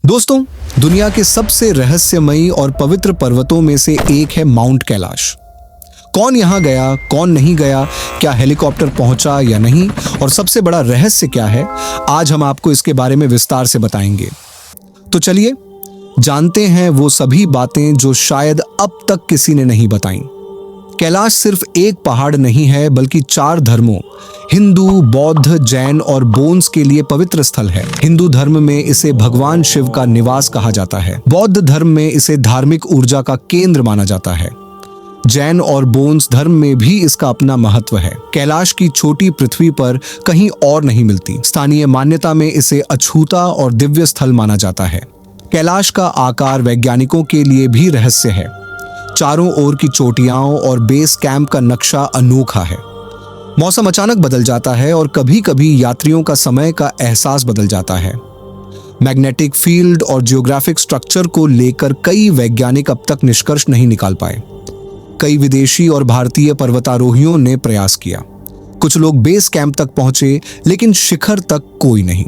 दोस्तों, दुनिया के सबसे रहस्यमयी और पवित्र पर्वतों में से एक है माउंट कैलाश। कौन यहां गया, कौन नहीं गया, क्या हेलीकॉप्टर पहुंचा या नहीं, और सबसे बड़ा रहस्य क्या है, आज हम आपको इसके बारे में विस्तार से बताएंगे। तो चलिए जानते हैं वो सभी बातें जो शायद अब तक किसी ने नहीं बताई। कैलाश सिर्फ एक पहाड़ नहीं है, बल्कि 4 धर्मों हिंदू, बौद्ध, जैन और बोन्स के लिए पवित्र स्थल है। हिंदू धर्म में इसे भगवान शिव का निवास कहा जाता है। बौद्ध धर्म में इसे धार्मिक ऊर्जा का केंद्र माना जाता है। जैन और बोन्स धर्म में भी इसका अपना महत्व है। कैलाश की चोटी पृथ्वी पर कहीं और नहीं मिलती। स्थानीय मान्यता में इसे अछूता और दिव्य स्थल माना जाता है। कैलाश का आकार वैज्ञानिकों के लिए भी रहस्य है। चारों ओर की चोटियां और बेस कैंप का नक्शा अनोखा है। मौसम अचानक बदल जाता है और कभी कभी यात्रियों का समय का एहसास बदल जाता है। मैग्नेटिक फील्ड और जियोग्राफिक स्ट्रक्चर को लेकर कई वैज्ञानिक अब तक निष्कर्ष नहीं निकाल पाए। कई विदेशी और भारतीय पर्वतारोहियों ने प्रयास किया। कुछ लोग बेस कैंप तक पहुंचे, लेकिन शिखर तक कोई नहीं।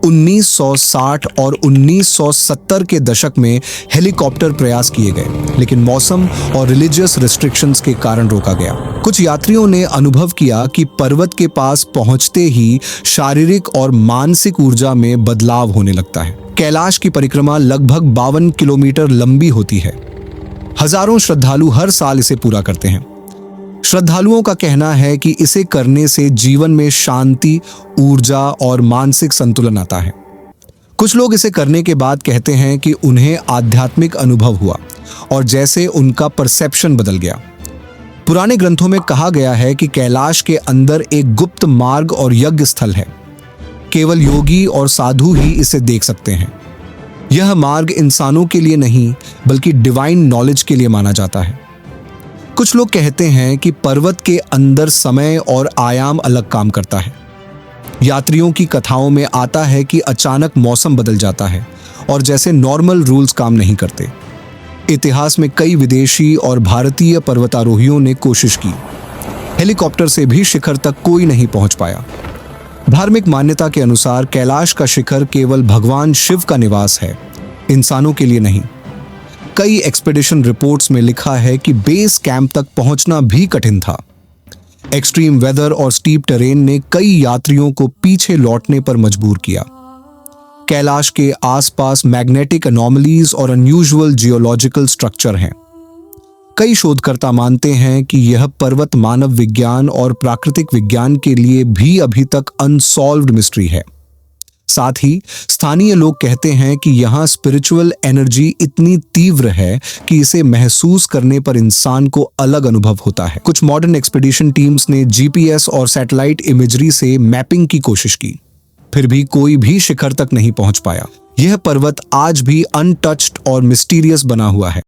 1960 और 1970 के दशक में हेलीकॉप्टर प्रयास किए गए, लेकिन मौसम और रिलीजियस रिस्ट्रिक्शंस के कारण रोका गया। कुछ यात्रियों ने अनुभव किया कि पर्वत के पास पहुंचते ही शारीरिक और मानसिक ऊर्जा में बदलाव होने लगता है। कैलाश की परिक्रमा लगभग 52 किलोमीटर लंबी होती है। हजारों श्रद्धालु हर साल इसे पूरा करते हैं। श्रद्धालुओं का कहना है कि इसे करने से जीवन में शांति, ऊर्जा और मानसिक संतुलन आता है। कुछ लोग इसे करने के बाद कहते हैं कि उन्हें आध्यात्मिक अनुभव हुआ और जैसे उनका परसेप्शन बदल गया। पुराने ग्रंथों में कहा गया है कि कैलाश के अंदर एक गुप्त मार्ग और यज्ञ स्थल है। केवल योगी और साधु ही इसे देख सकते हैं। यह मार्ग इंसानों के लिए नहीं, बल्कि डिवाइन नॉलेज के लिए माना जाता है। कुछ लोग कहते हैं कि पर्वत के अंदर समय और आयाम अलग काम करता है। यात्रियों की कथाओं में आता है कि अचानक मौसम बदल जाता है और जैसे नॉर्मल रूल्स काम नहीं करते। इतिहास में कई विदेशी और भारतीय पर्वतारोहियों ने कोशिश की। हेलीकॉप्टर से भी शिखर तक कोई नहीं पहुंच पाया। धार्मिक मान्यता के अनुसार कैलाश का शिखर केवल भगवान शिव का निवास है, इंसानों के लिए नहीं। कई एक्सपेडिशन रिपोर्ट्स में लिखा है कि बेस कैंप तक पहुंचना भी कठिन था। एक्सट्रीम वेदर और स्टीप टेरेन ने कई यात्रियों को पीछे लौटने पर मजबूर किया। कैलाश के आसपास मैग्नेटिक एनोमलीज और अनयूजुअल जियोलॉजिकल स्ट्रक्चर हैं। कई शोधकर्ता मानते हैं कि यह पर्वत मानव विज्ञान और प्राकृतिक विज्ञान के लिए भी अभी तक अनसॉल्व्ड मिस्ट्री है। साथ ही स्थानीय लोग कहते हैं कि यहाँ स्पिरिचुअल एनर्जी इतनी तीव्र है कि इसे महसूस करने पर इंसान को अलग अनुभव होता है। कुछ मॉडर्न एक्सपीडिशन टीम्स ने जीपीएस और सैटेलाइट इमेजरी से मैपिंग की कोशिश की, फिर भी कोई भी शिखर तक नहीं पहुंच पाया। यह पर्वत आज भी अनटच्ड और मिस्टीरियस बना हुआ है।